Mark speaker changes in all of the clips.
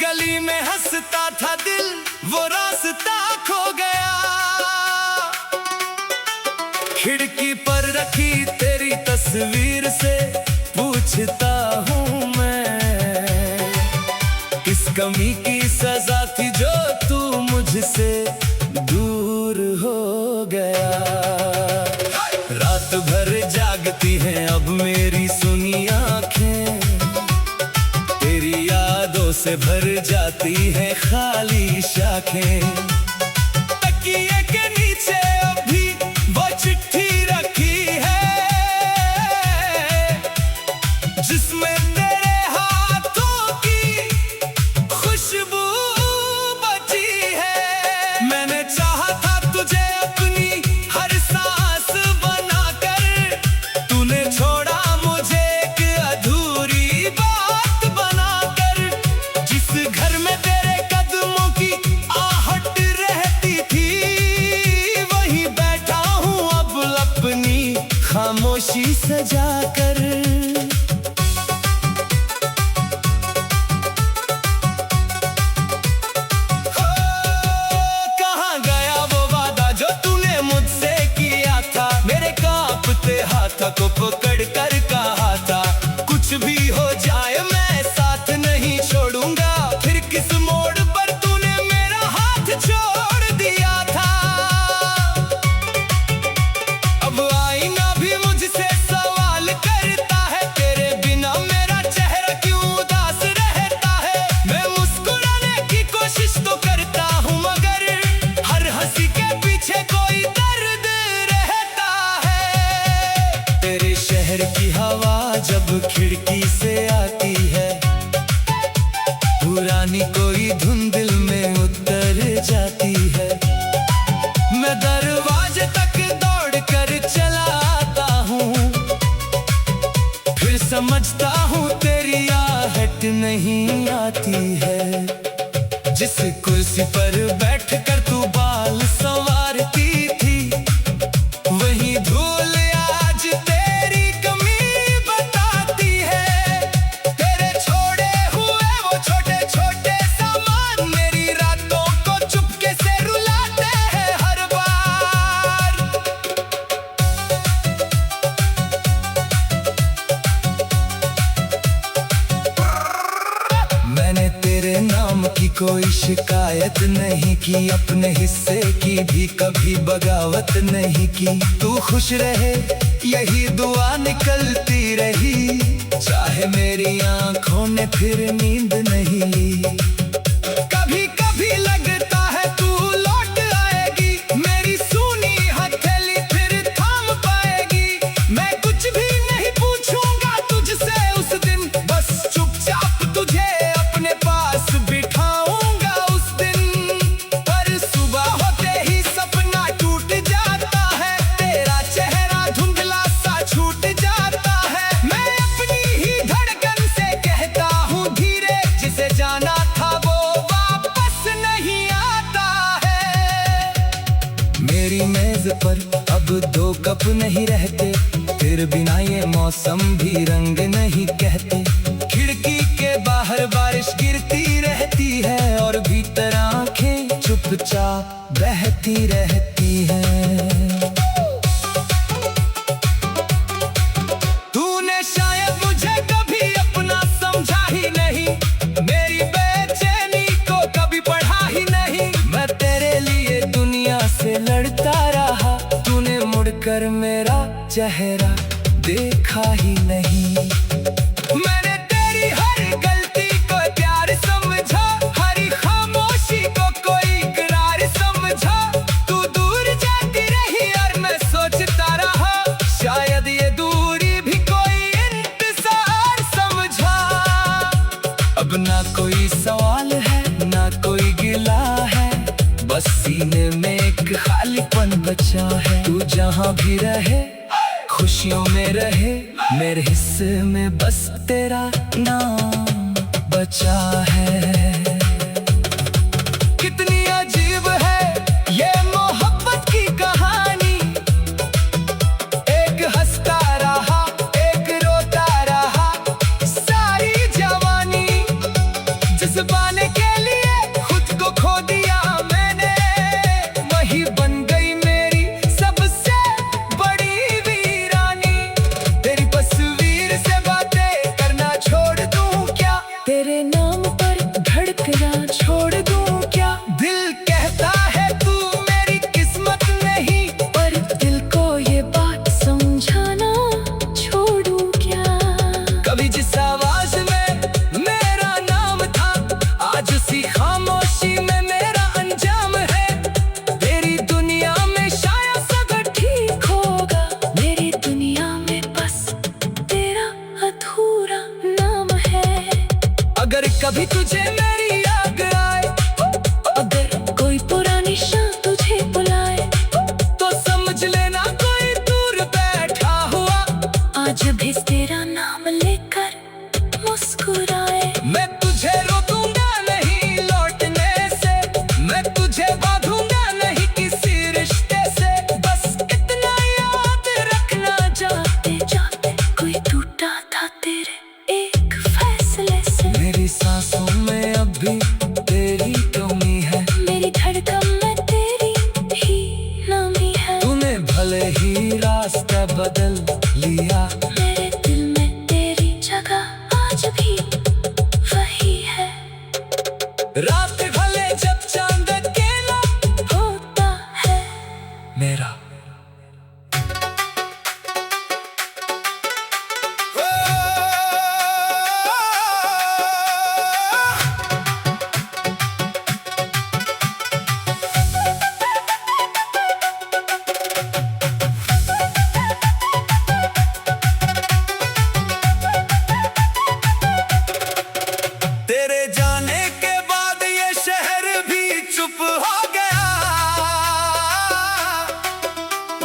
Speaker 1: गली में हंसता था दिल, वो रास्ता खो गया। खिड़की पर रखी तेरी तस्वीर से पूछता हूँ मैं, किस कमी की सजा थी जो तू मुझसे दूर हो गया। रात भर जागती हैं अब मेरी सुनी आँखें, तेरी यादों से भर जाती है खाली शाखें। तकिए के नीचे अभी वो चिट्ठी रखी है, जिसमें तेरे हाथों की खुशबू बची है। मैंने चाहा था तुझे अपनी हर सांस बनाकर, तूने छोड़ा मुझे एक अधूरी बात बनाकर। जिस घर में तेरे कदमों की आहट रहती थी, वहीं बैठा हूँ अब अपनी खामोशी सजाकर। हाथों को पकड़ कर कहा था, कुछ भी हो जाए मैं साथ नहीं छोड़ूंगा। फिर किस मोड़ पर तूने मेरा हाथ छोड़ दिया था। अब आईना भी मुझसे सवाल करता है, तेरे बिना मेरा चेहरा क्यों उदास रहता है। मैं मुस्कुराने की कोशिश तो करता हूँ, मगर हर हंसी के पीछे कोई दर्द रहता है। तेरे शहर की हवा जब खिड़की से आती है, पुरानी कोई धुन दिल में उतर जाती है। मैं दरवाजे तक दौड़ कर चला आता हूँ, फिर समझता हूँ तेरी आहट नहीं आती है। जिस कुर्सी पर बैठ कर तू बाल संवारती थी, वही धूल आज तेरी कमी बताती है। तेरे छोड़े हुए वो छोटे छोटे सामान मेरी रातों को चुपके से रुलाते हैं हर बार। मैंने तेरे नाम की कोई शिकायत नहीं की, अपने हिस्से की भी कभी बगावत नहीं की। तू खुश रहे यही दुआ निकलती रही, चाहे मेरी आंखों ने फिर नींद नहीं ली। कभी कभी लगता है तू लौट आएगी, मेरी सूनी हथेली फिर थाम पाएगी। मैं कुछ भी नहीं पूछूंगा तुझसे उस दिन, बस चुपचाप तुझे अपने पास बिठाऊंगा उस दिन। पर सुबह होते ही सपना टूट जाता है, तेरा चेहरा धुंधला सा छूट जाता है। मैं अपनी ही धड़कन से कहता हूँ धीरे, जिसे जाना था वो वापस नहीं आता है। मेरी मेज पर अब 2 कप नहीं रहते, तेरे बिना ये मौसम भी रंग नहीं कहते। खिड़की के बाहर बारिश गिरती रहती है, और भीतर आंखें चुपचाप बहती रहती हैं। तूने शायद मुझे कभी अपना समझा ही नहीं, मेरी बेचैनी को कभी पढ़ा ही नहीं। मैं तेरे लिए दुनिया से लड़ता रहा, तूने मुड़कर मेरा चेहरा देखा ही नहीं। मैंने तेरी हर गलती को प्यार समझा, हरी खामोशी को कोई इकरार समझा। तू दूर जाती रही और मैं सोचता रहा, शायद ये दूरी भी कोई इंतजार समझा। अब ना कोई सवाल है ना कोई गिला है, बस सीने में एक खालीपन बचा है। तू जहाँ भी रहे खुशियों में रहे, मेरे हिस्से में बस तेरा नाम बचा है। कितनी अजीब है ये मोहब्बत की कहानी, एक हंसता रहा एक रोता रहा सारी जवानी। जज्बाने धड़कना छोड़ दूं क्या? दिल कहता है तू मेरी किस्मत नहीं, पर दिल को ये बात समझाना छोड़ूं क्या? कभी जिस आवाज में मेरा नाम था, आज उसी खामोशी में मेरा अंजाम है। तेरी दुनिया में शायद सब ठीक होगा, मेरी दुनिया में बस तेरा अधूरा नाम है। अगर कभी तुझे मेरी याद आए, अगर कोई पुरानी शाम तुझे बुलाए, तो समझ लेना कोई दूर बैठा हुआ आज भी तेरा नाम लेकर मुस्कुराए। मैं तुझे रोकूंगा नहीं लौटने से, मैं तुझे बांधूंगा नहीं किसी रिश्ते से। बस इतना याद रखना, जाते जाते कोई टूटा था तेरे एक फैसले से। मेरी सांसों में अब भी तेरी कमी है, मेरी धड़कन में तेरी ही नमी है। तूने भले ही रास्ता बदल लिया, मेरे दिल में तेरी जगह आज भी वही है। रात भले जब चांद अकेला होता है मेरा। तेरे जाने के बाद ये शहर भी चुप हो गया,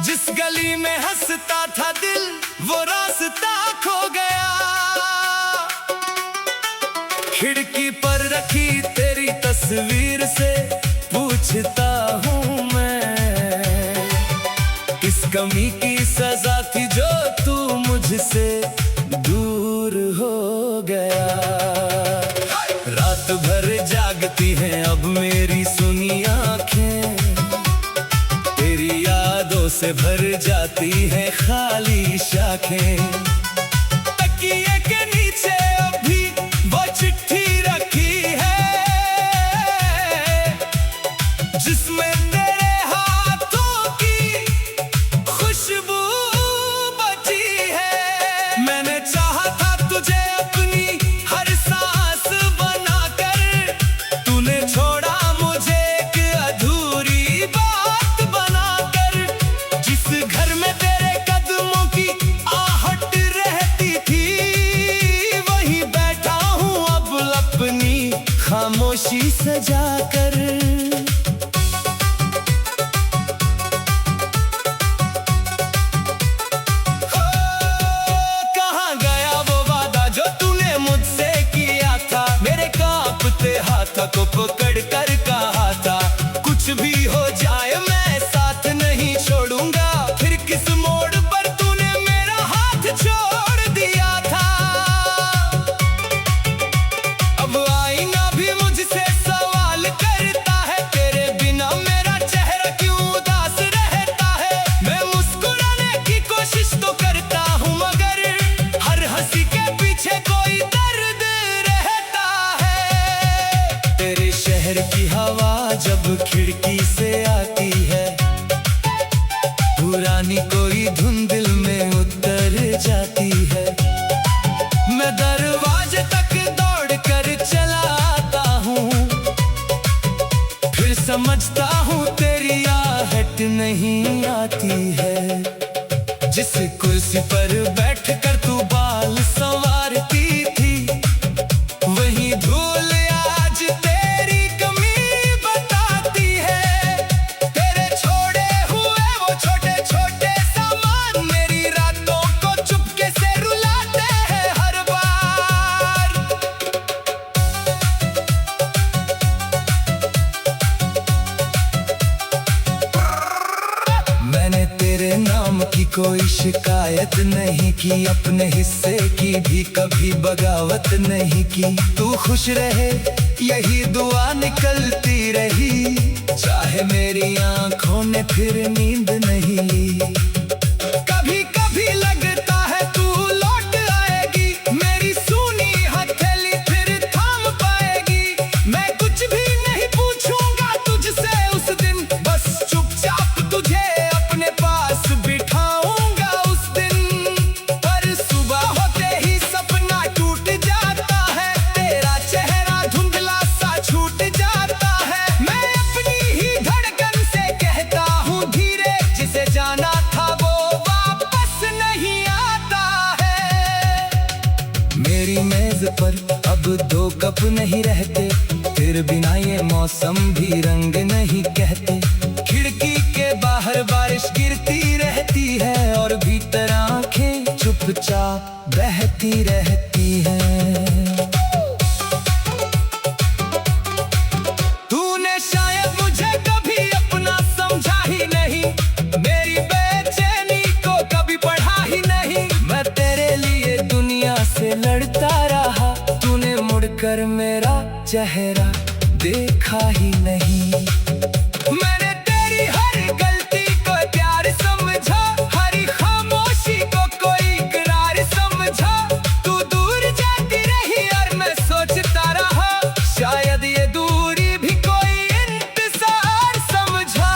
Speaker 1: जिस गली में हंसता था दिल वो रास्ता खो गया। खिड़की पर रखी तेरी तस्वीर से पूछता हूँ मैं, किस कमी की सजा थी जो तू मुझसे दूर हो गया। रात भर जागती हैं अब मेरी सुनी आंखें, तेरी यादों से भर जाती हैं खाली शाखें। तकिए के नीचे अभी वो चिट्ठी रखी है, जिसमें तेरे हाथों की खुशबू बची है। मैंने चाहा था तुझे अपनी हर सांस बनाकर, तूने छोड़ा मुझे एक अधूरी बात बनाकर। जिस घर में तेरे कदमों की आहट रहती थी, वहीं बैठा हूँ अब अपनी खामोशी सजाकर। कहाँ गया वो वादा जो तूने मुझसे किया था, मेरे कांपते हाथों को पकड़ कर कहा था, कुछ भी हो जाए मैं साथ नहीं छोड़ूंगा। फिर किस मोड़ पर तूने मेरा हाथ छोड़ दिया था। अब आईना भी मुझसे सवाल करता है, तेरे बिना मेरा चेहरा क्यों उदास रहता है। मैं मुस्कुराने की कोशिश तो करता हूँ, मगर हर हंसी के पीछे कोई दर्द रहता है। तेरे शहर की हवा जब खिड़की से आती है, पुरानी कोई धुन दिल में उतर जाती है। मैं दरवाजे तक दौड़ कर चला आता हूँ, फिर समझता हूँ तेरी आहट नहीं आती है। जिस कुर्सी पर बैठ कर तू बाल संवारती थी, वही धूल आज तेरी कमी बताती है। तेरे छोड़े हुए वो छोटे छोटे सामान मेरी रातों को चुपके से रुलाते हैं हर बार। मैंने तेरे नाम की कोई शिकायत नहीं की, अपने हिस्से की भी कभी बगावत नहीं की। तू खुश रहे यही दुआ निकलती रही, चाहे मेरी आंखों ने फिर नींद नहीं ली। कभी कभी लगता है तू लौट आएगी, मेरी सूनी हथेली फिर थाम पाएगी। मैं नहीं रहते, फिर बिना ये मौसम भी रंग नहीं कहते। खिड़की के बाहर बारिश गिरती रहती है और भीतर आंखें चुपचाप बहती रहती हैं। तूने शायद मुझे कभी अपना समझा ही नहीं, मेरी बेचैनी को कभी पढ़ा ही नहीं। मैं तेरे लिए दुनिया से लड़ता रहा, तूने मुड़कर मेरा चेहरा देखा ही नहीं। मैंने तेरी हर गलती को प्यार समझा, हर खामोशी को कोई इकरार समझा। तू दूर जाती रही और मैं सोचता रहा, शायद ये दूरी भी कोई इंतजार समझा।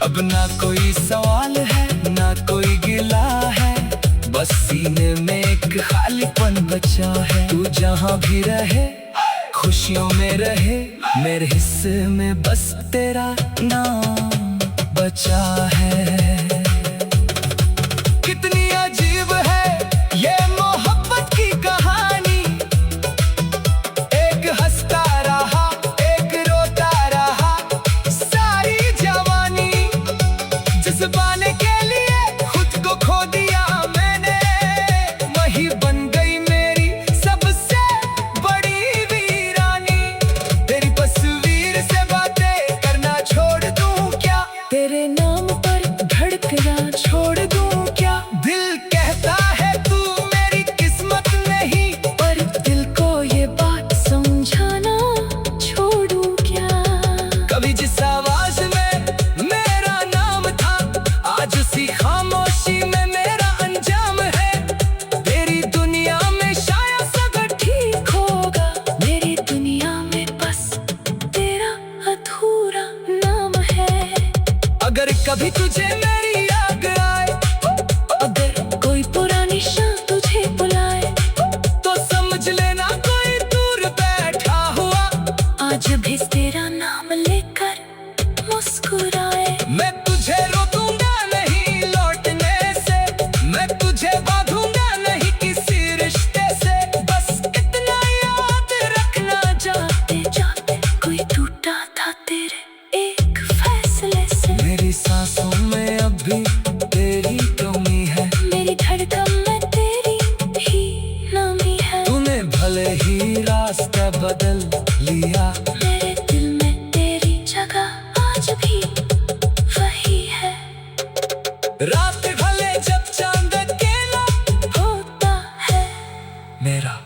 Speaker 1: अब ना कोई सवाल है ना कोई गिला है, बस सीने में एक खालीपन बचा है। तू जहाँ भी रहे खुशियों में रहे, मेरे हिस्से में बस तेरा नाम बचा है। कितनी अजीब है ये मोहब्बत की कहानी, एक हंसता रहा एक रोता रहा सारी जवानी। जज्बाने के लिए खुद को खो दिया मैंने, वही बन गई मेरी सबसे बड़ी वीरानी। तेरी तस्वीर से बातें करना छोड़ दूं क्या, तेरे नाम पर धड़कना छोड़ दूं क्या। दिल कहता है तू मेरी किस्मत नहीं, पर दिल को ये बात समझाना छोड़ूं क्या। कभी जिस आवाज में मेरा नाम था, आज उसी खामोशी में मेरा अंजाम है। तेरी दुनिया में शायद सब ठीक होगा, मेरी दुनिया में बस तेरा अधूरा नाम है। अगर कभी तुझे मेरी याद आए, अगर कोई पुरानी शाम तुझे बुलाए, तो समझ लेना कोई दूर बैठा हुआ आज भी तेरा नाम लेकर मुस्कुराए। मैं तुझे रोकूंगा नहीं लौटने से, मैं तुझे बांधूंगा नहीं किसी रिश्ते से। बस इतना याद रखना, जाते जाते कोई टूटा था तेरे एक फैसले से। मेरी सांसों में अब भी तेरी कमी है, मेरी धड़कन में तेरी ही नामी है। तूने भले ही रास्ता बदल लिया, मेरे दिल में तेरी जगह आज भी वही है। रात भले जब चांद अकेला होता है, मेरा